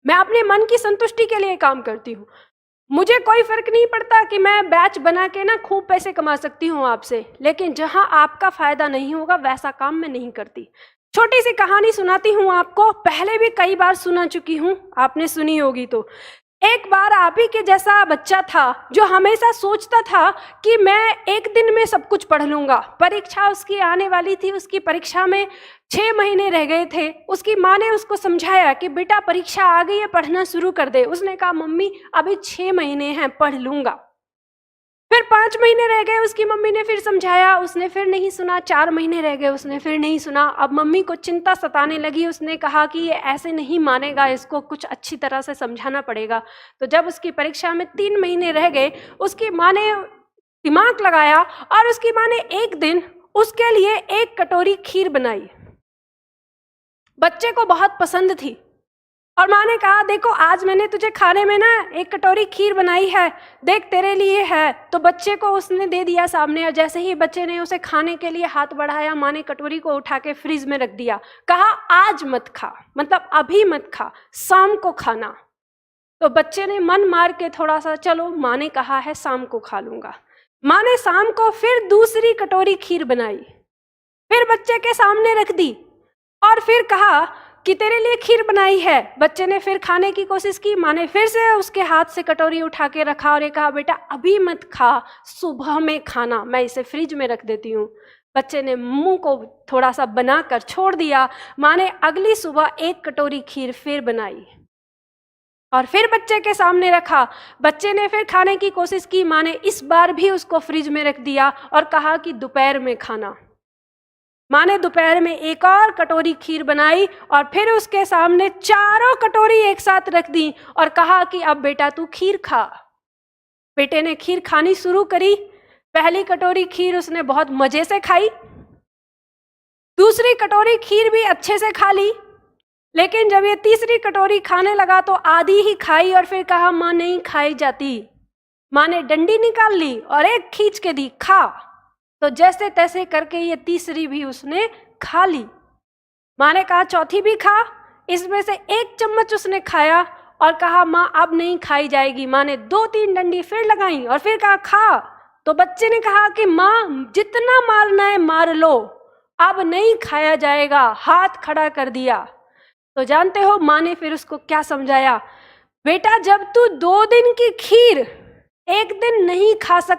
मैं अपने मन की संतुष्टि के लिए काम करती हूँ। मुझे कोई फर्क नहीं पड़ता कि मैं बैच बना के ना खूब पैसे कमा सकती हूँ आपसे, लेकिन जहां आपका फायदा नहीं होगा वैसा काम मैं नहीं करती। छोटी सी कहानी सुनाती हूँ आपको, पहले भी कई बार सुना चुकी हूँ, आपने सुनी होगी। तो एक बार आप ही के जैसा बच्चा था जो हमेशा सोचता था कि मैं एक दिन में सब कुछ पढ़ लूंगा। परीक्षा उसकी आने वाली थी, उसकी परीक्षा में 6 महीने रह गए थे। उसकी माँ ने उसको समझाया कि बेटा परीक्षा आ गई है, पढ़ना शुरू कर दे। उसने कहा मम्मी अभी 6 महीने हैं, पढ़ लूंगा। फिर 5 महीने रह गए, उसकी मम्मी ने फिर समझाया, उसने फिर नहीं सुना। 4 महीने रह गए, उसने फिर नहीं सुना। अब मम्मी को चिंता सताने लगी। उसने कहा कि ये ऐसे नहीं मानेगा, इसको कुछ अच्छी तरह से समझाना पड़ेगा। तो जब उसकी परीक्षा में 3 महीने रह गए, उसकी माँ ने दिमाग लगाया और उसकी माँ ने एक दिन उसके लिए 1 कटोरी खीर बनाई। बच्चे को बहुत पसंद थी और माँ ने कहा देखो आज मैंने तुझे खाने में ना 1 कटोरी खीर बनाई है, देख तेरे लिए है। तो बच्चे को उसने दे दिया सामने, और जैसे ही बच्चे ने उसे खाने के लिए हाथ बढ़ाया, माँ ने कटोरी को उठा के फ्रिज में रख दिया। कहा आज मत खा, मतलब अभी मत खा, शाम को खाना। तो बच्चे ने मन मार के थोड़ा सा, चलो माँ ने कहा है शाम को खा लूंगा। माँ ने शाम को फिर दूसरी कटोरी खीर बनाई, फिर बच्चे के सामने रख दी और फिर कहा कि तेरे लिए खीर बनाई है। बच्चे ने फिर खाने की कोशिश की, माँ ने फिर से उसके हाथ से कटोरी उठा के रखा और ये कहा बेटा अभी मत खा, सुबह में खाना, मैं इसे फ्रिज में रख देती हूँ। बच्चे ने मुंह को थोड़ा सा बनाकर छोड़ दिया। माँ ने अगली सुबह 1 कटोरी खीर फिर बनाई और फिर बच्चे के सामने रखा। बच्चे ने फिर खाने की कोशिश की, माँ ने इस बार भी उसको फ्रिज में रख दिया और कहा कि दोपहर में खाना। माँ ने दोपहर में 1 और कटोरी खीर बनाई और फिर उसके सामने 4 कटोरी एक साथ रख दी और कहा कि अब बेटा तू खीर खा। बेटे ने खीर खानी शुरू करी। पहली कटोरी खीर उसने बहुत मजे से खाई, दूसरी कटोरी खीर भी अच्छे से खा ली, लेकिन जब ये तीसरी कटोरी खाने लगा तो आधी ही खाई और फिर कहा माँ नहीं खाई जाती। माँ ने डंडी निकाल ली और एक खींच के दी, खा। तो जैसे तैसे करके ये तीसरी भी उसने खा ली। माँ ने कहा चौथी भी खा। इसमें से 1 चम्मच उसने खाया और कहा माँ अब नहीं खाई जाएगी। माँ ने 2-3 डंडी फिर लगाई और फिर कहा खा। तो बच्चे ने कहा कि माँ जितना मारना है मार लो, अब नहीं खाया जाएगा, हाथ खड़ा कर दिया। तो जानते हो माँ ने फिर उसको क्या समझाया, बेटा जब तू 2 दिन की खीर एक दिन नहीं खा सकता